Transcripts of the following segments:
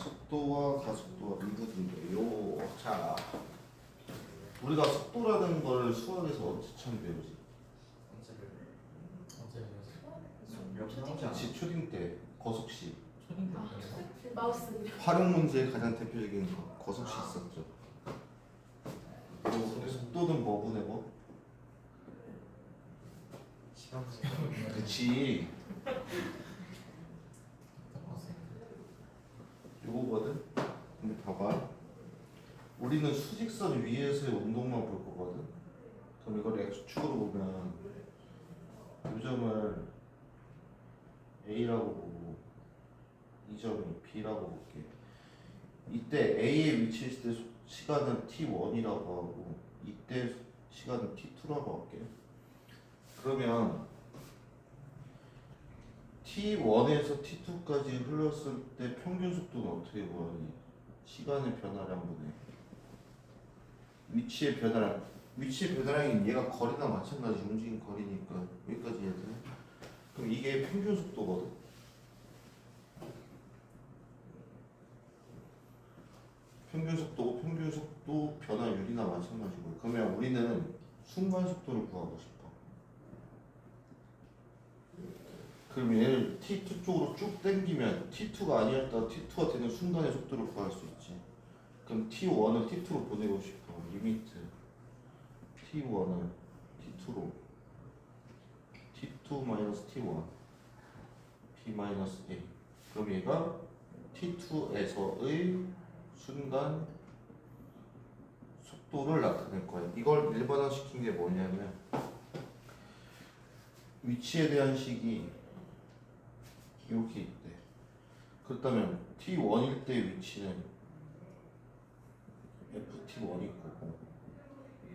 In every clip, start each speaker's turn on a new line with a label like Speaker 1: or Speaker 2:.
Speaker 1: 속도와 가속도가 미분인데요. 자, 우리가 속도라는 걸 수학에서 언제 처음 배우지? 그치, 초딩 때 거속시.
Speaker 2: 마우스
Speaker 1: 활용 문제의 가장 대표적인 거속시 있었죠. 그리고 근데 속도는 뭐 분해 뭐? 그치. 요거거든. 근데 봐봐. 우리는 수직선 위에서의 운동만 볼 거거든. 그럼 이걸 x축으로 보면 이 점을 A라고 보고 이 점이 B라고 볼게. 이때 A에 위치해 있을 때 시간은 T1이라고 하고 이때 시간은 T2라고 할게. 그러면 T1에서 T2까지 흘렀을 때 평균 속도는 어떻게 구하니? 시간의 변화량분의 위치의 변화량. 위치의 변화량이 얘가 거리나 마찬가지 움직인 거리니까 여기까지 해야 돼. 그럼 이게 평균 속도거든. 평균 속도고 평균 속도 변화율이나 마찬가지고. 그러면 우리는 순간 속도를 구하고 싶어. 그럼 얘를 T2 쪽으로 쭉 당기면 T2가 아니었다 T2가 되는 순간의 속도를 구할 수 있지. 그럼 T1을 T2로 보내고 싶어. 리미트 T1을 T2로 T2-T1 B-A. 그럼 얘가 T2에서의 순간 속도를 나타낼 거야. 이걸 일반화시킨 게 뭐냐면 위치에 대한 식이 이렇게 있대. 그렇다면 T1일 때 위치는 FT1이 거고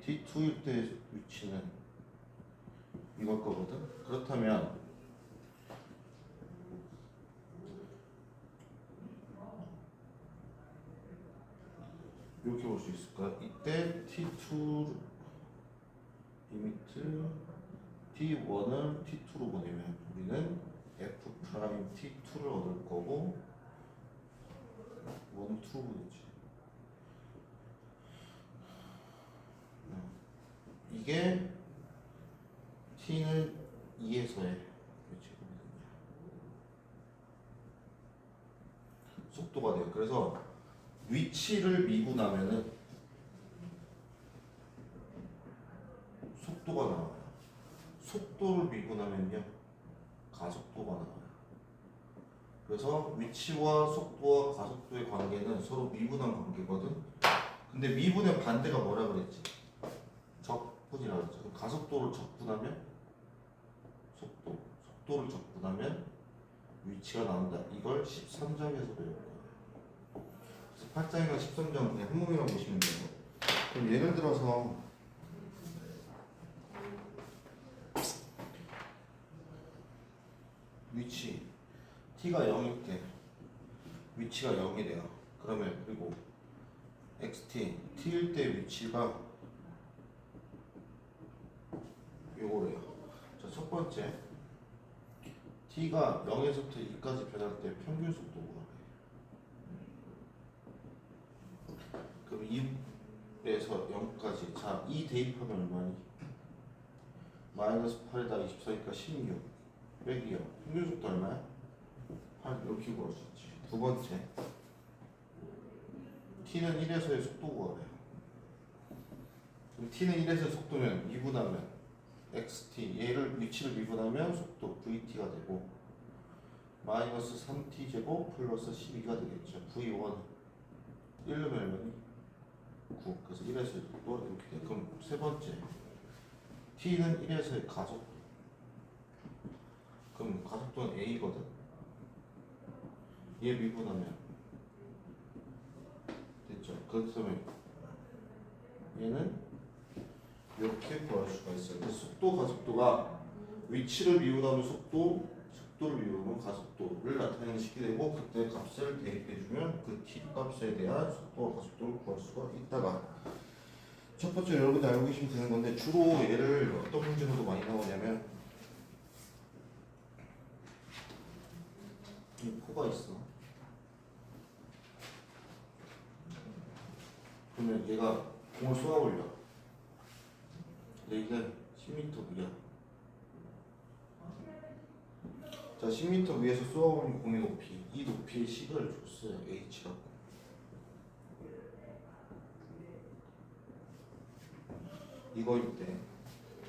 Speaker 1: T2일 때 위치는 이걸 거거든. 그렇다면 이렇게 볼 수 있을까? 이때 T2 리미트 T1을 T2로 보내면 우리는 F 프라임 T2를 얻을 거고 1, 2로 보내지. 이게 T는 2에서의 속도가 돼요. 그래서 위치를 미분하면은 속도가 나와요. 속도를 미분하면요 가속도가 나와요. 그래서 위치와 속도와 가속도의 관계는 서로 미분한 관계거든. 근데 미분의 반대가 뭐라 그랬지? 적분이라 그랬죠. 그럼 가속도를 적분하면 속도를 적분하면 위치가 나온다. 이걸 13장에서 배울 거예요. 그래서 8장이나 13장 그냥 한 몸이만 보시면 돼요. 그럼 예를 들어서 위치 t가 0일 때 위치가 0이래요. 그러면 그리고 xt t일 때 위치가 요거래요. 자, 첫 번째 t가 0에서부터 2까지 변할 때 평균 속도가 그럼 2에서 0까지 자, 2 대입하면 얼마니? 마이너스 8에다 24니까 16 빼기요. 평균 속도 얼마야? 8 이렇게 구할 수 있지. 두 번째 t는 1에서의 속도 구하래요. 그럼 t는 1에서의 속도면 미분하면 xt 얘를 위치를 미분하면 속도 vt가 되고 마이너스 3t 제곱 플러스 12가 되겠죠. v1 1로 얼마니? 9. 그래서 1에서의 속도 이렇게 돼. 그럼 세 번째 t는 1에서의 가속도. 그럼 가속도는 a거든. 얘 미분하면 됐죠. 그렇다면 얘는 이렇게 구할 수가 있어요. 그래서 속도 가속도가 위치를 미분하면 속도를 미분하면 가속도를 나타내는 식이 되고 그때 값을 대입해주면 그 t 값에 대한 속도와 가속도를 구할 수가 있다가 첫 번째 여러분이 알고 계시면 되는 건데 주로 얘를 어떤 문제로도 많이 나오냐면 이 포가 있어. 그러면 얘가 공을 쏘아 올려. 여기가 10m 위야. 자, 10m 위에서 쏘아 올린 공의 높이. 이 높이의 식을 줬어요. h라고. 이거일 때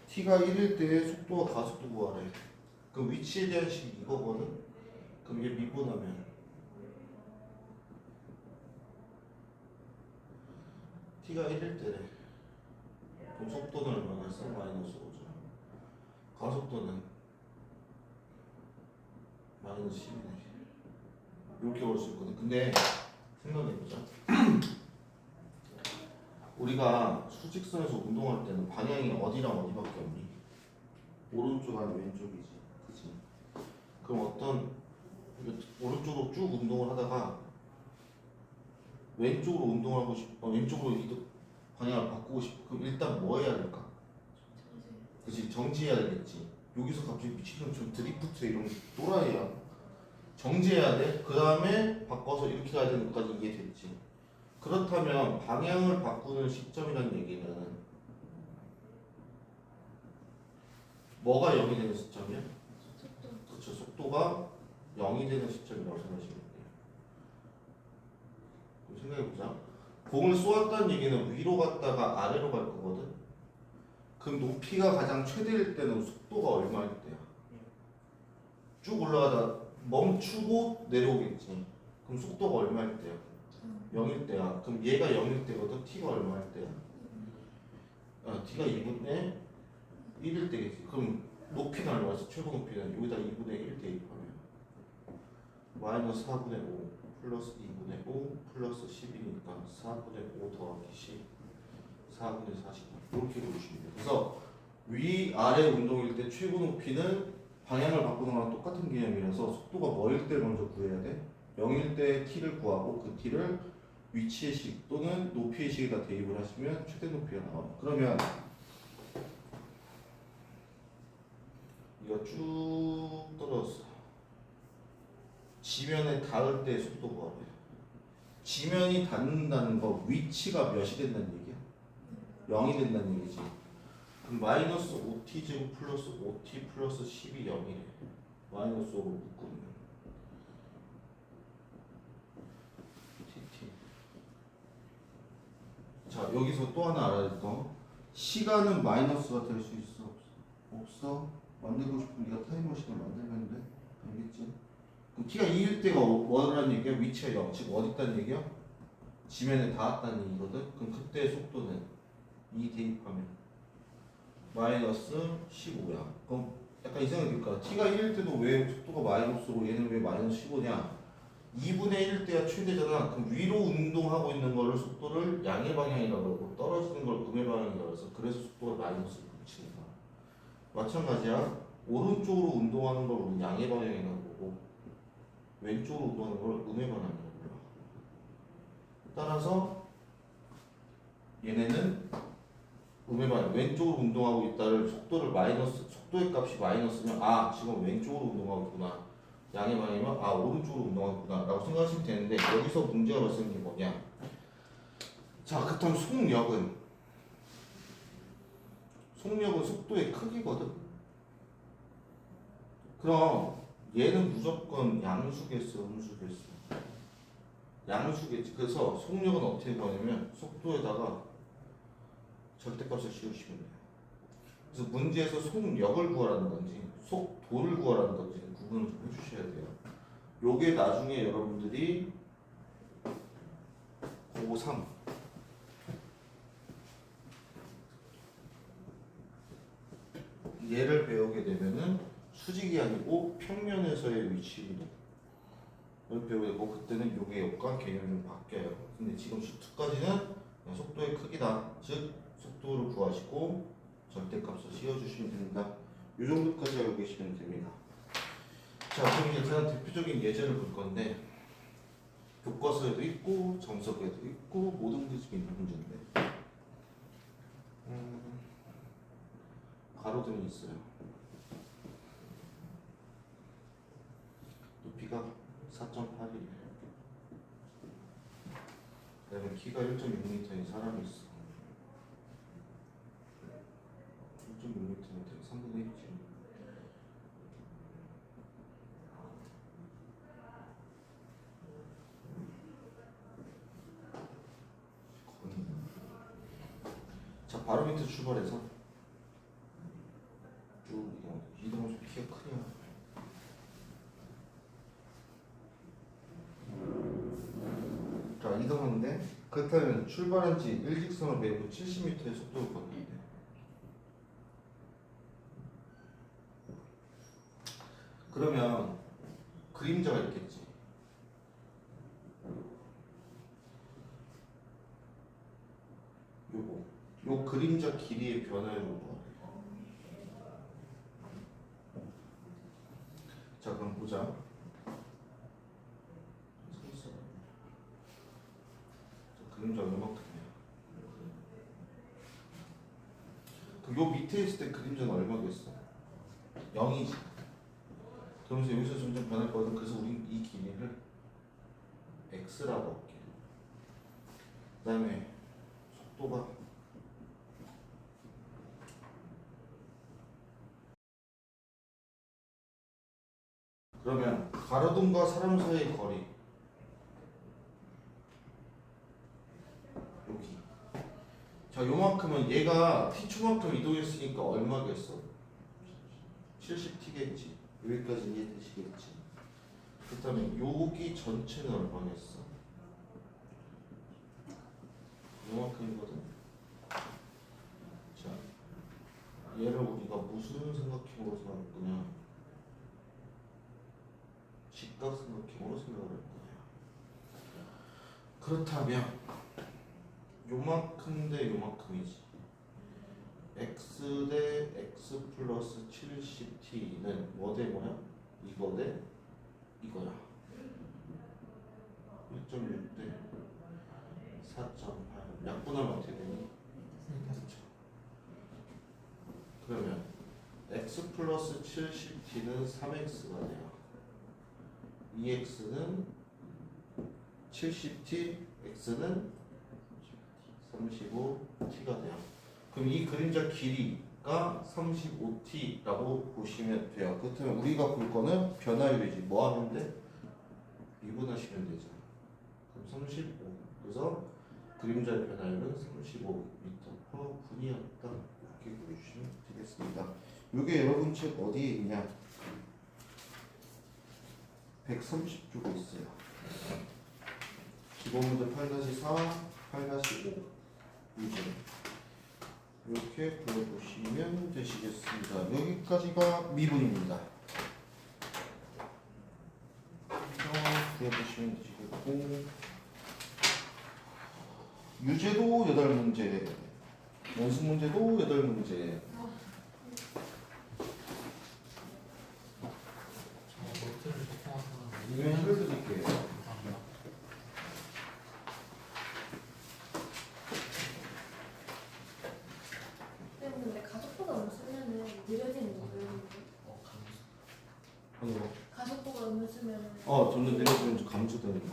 Speaker 1: t가 1일 때 속도와 가속도 구하래. 그 위치에 대한 식이 이거거든. 그럼 얘 미분하면 t가 1일 때래. 그럼 속도는 얼마나 했어? 마이너스 5죠. 가속도는 마이너스 10이네. 이렇게 볼 수 있거든. 근데 생각해보자. 우리가 수직선에서 운동할 때는 방향이 어디랑 어디밖에 없니? 오른쪽 아니 왼쪽이지. 그치? 그럼 어떤 오른쪽으로 쭉 운동을 하다가 왼쪽으로 운동을 하고 싶어. 왼쪽으로 이동 방향을 바꾸고 싶어. 그럼 일단 뭐 해야 될까? 그치? 정지해야 되겠지. 여기서 갑자기 미친놈처럼 드리프트 이런 또라이야. 정지해야 돼. 그 다음에 바꿔서 이렇게 가야 되는 것까지 이해됐지. 그렇다면 방향을 바꾸는 시점이라는 얘기는 뭐가 0이 되는 시점이야? 그렇죠. 속도가 0이 되는 시점이라고 생각하시면 돼요. 그럼 생각해보자. 공을 쏘았다는 얘기는 위로 갔다가 아래로 갈 거거든. 그럼 높이가 가장 최대일 때는 속도가 얼마일 때야? 쭉 올라가다 멈추고 내려오겠지. 그럼 속도가 얼마일 때야? 0일 때야. 그럼 얘가 0일 때거든. t가 얼마일 때야? t가 2분의 1일 때겠지. 그럼 높이는 얼마지? 최고 높이는 여기다 2분의 1 대입하면 마이너스 4분의 5 플러스 2분의 5 플러스 10이니까 4분의 5 더하기 10 4분의 40 이렇게 보시면 돼요. 그래서 위아래 운동일 때 최고 높이는 방향을 바꾸는 거랑 똑같은 개념이라서 속도가 뭐일 때 먼저 구해야 돼? 0일 때 t를 구하고 그 t를 위치의 식 또는 높이의 식에다 대입을 하시면 최대 높이가 나와요. 그러면 이거 쭉 떨어졌어. 지면에 닿을 때 속도 구하래. 지면이 닿는다는 거 위치가 몇이 된다는 얘기야? 0이 된다는 얘기지. 그럼 마이너스 5t 제곱 플러스 5t 플러스 10이 0이래. 마이너스 5로 묶으면 tt. 자, 여기서 또 하나 알아야 될 거. 시간은 마이너스가 될 수 있어? 없어? 만들고 싶으면 네가 타임머신을 만들면 돼. 알겠지? 그럼 t가 2일 때가 뭐라는 얘기야? 위치가 0. 즉 어디 있다는 얘기야? 지면에 닿았다는 얘기거든? 그럼 그때 속도는 2 대입하면 마이너스 15야. 그럼 약간 이상하게 될까? t가 1일 때도 왜 속도가 마이너스고 얘는 왜 마이너스 15냐? 2분의 1일 때가 최대잖아. 그럼 위로 운동하고 있는 거를 속도를 양의 방향이라고 그러고 떨어지는 걸 음의 방향이라고 해서 그래서 속도가 마이너스를 붙이는 거야. 마찬가지야. 오른쪽으로 운동하는 걸 우리는 양의 방향이라고 보고 왼쪽으로 운동하는 걸 음의 방향이라고 불러. 따라서 얘네는 음의 방향, 왼쪽으로 운동하고 있다를 속도를 마이너스, 속도의 값이 마이너스면 아 지금 왼쪽으로 운동하고 있구나. 양의 방향이면 아 오른쪽으로 운동하고 있구나 라고 생각하시면 되는데 여기서 문제가 발생된 게 뭐냐. 자, 그렇다면 속력은 속도의 크기거든. 그럼 얘는 무조건 양수겠어, 음수겠어? 양수겠지. 그래서 속력은 어떻게 구하냐면 속도에다가 절대값을 씌우시면 돼요. 그래서 문제에서 속력을 구하라는 건지 속도를 구하라는 건지 구분을 좀 해주셔야 돼요. 요게 나중에 여러분들이 고3 얘를 배우게 되면은 수직이 아니고 평면에서의 위치 이동을 배우게 되고 그때는 요게 역과 개념이 좀 바뀌어요. 근데 지금 슈트까지는 속도의 크기다. 즉 속도를 구하시고 절대값을 씌워주시면 됩니다. 이 정도까지 알고 계시면 됩니다. 자, 그럼 이제 제가 대표적인 예제를 볼 건데 교과서에도 있고 정석에도 있고 모든 데 중에 있는 문제인데 가로등이 있어요. 높이가 4.8이에요. 그다음에 키가 1.6m인 사람이 있어. 1.6m면 되게 3분의 1이지. 자, 바로 밑에 출발해서 쭉 이동하면 키가 크냐. 자, 이동하는데 그렇다면 출발한 지 일직선을 메고 70m의 속도를 걷는데 그러면 그림자가 있겠지. 요 그림자 길이의 변화를 구하래. 자, 그럼 보자. 그림자 얼마큼이야? 그럼 요 밑에 있을 때 그림자는 얼마겠어? 0이지. 그러면서 여기서 점점 변할 거거든. 그래서 우린 이 길이를 x라고 할게. 그 다음에 속도가 그러면 가로등과 사람 사이의 거리 여기. 자, 요만큼은 얘가 t초만큼 이동했으니까 얼마겠어? 70t겠지. 여기까지 이해되시겠지? 그 다음에 여기 전체는 얼마겠어? 요만큼이거든. 자, 얘를 우리가 무슨 삼각형으로 생각할 거냐? 직각삼각형으로 생각을 할 거야. 그렇다면 요만큼 대 요만큼이지. x 대 x 플러스 70t는 뭐 대 뭐야? 이거 대 이거야. 1.6 대 4.8. 약분하면 어떻게 되니? 그렇죠. 그러면 x 플러스 70t는 3x가 돼요. 2x는 70t, x는 35t가 돼요. 그럼 이 그림자 길이가 35t라고 보시면 돼요. 그렇다면 우리가 볼 거는 변화율이지. 뭐 하면 돼? 미분하시면 되죠. 그럼 35. 그래서 그림자의 변화율은 35m/분이었다. 이렇게 보여주시면 되겠습니다. 이게 여러분 책 어디에 있냐? 130쪽에 있어요. 기본문제 8-4, 8-5 유제 이렇게 보여보시면 되시겠습니다. 여기까지가 미분입니다. 보여보시면 되시겠고 유제도 8문제, 연습문제도 8문제. 이면 해드릴게요.
Speaker 2: 근데 가속도가 너무 쓰면은 느려지는 거예요. 가속도가 너무 쓰면은
Speaker 1: 점점 내려지면 좀 감소되는 거.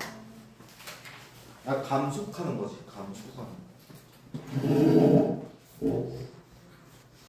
Speaker 1: 감속하는 거지. 감속하는.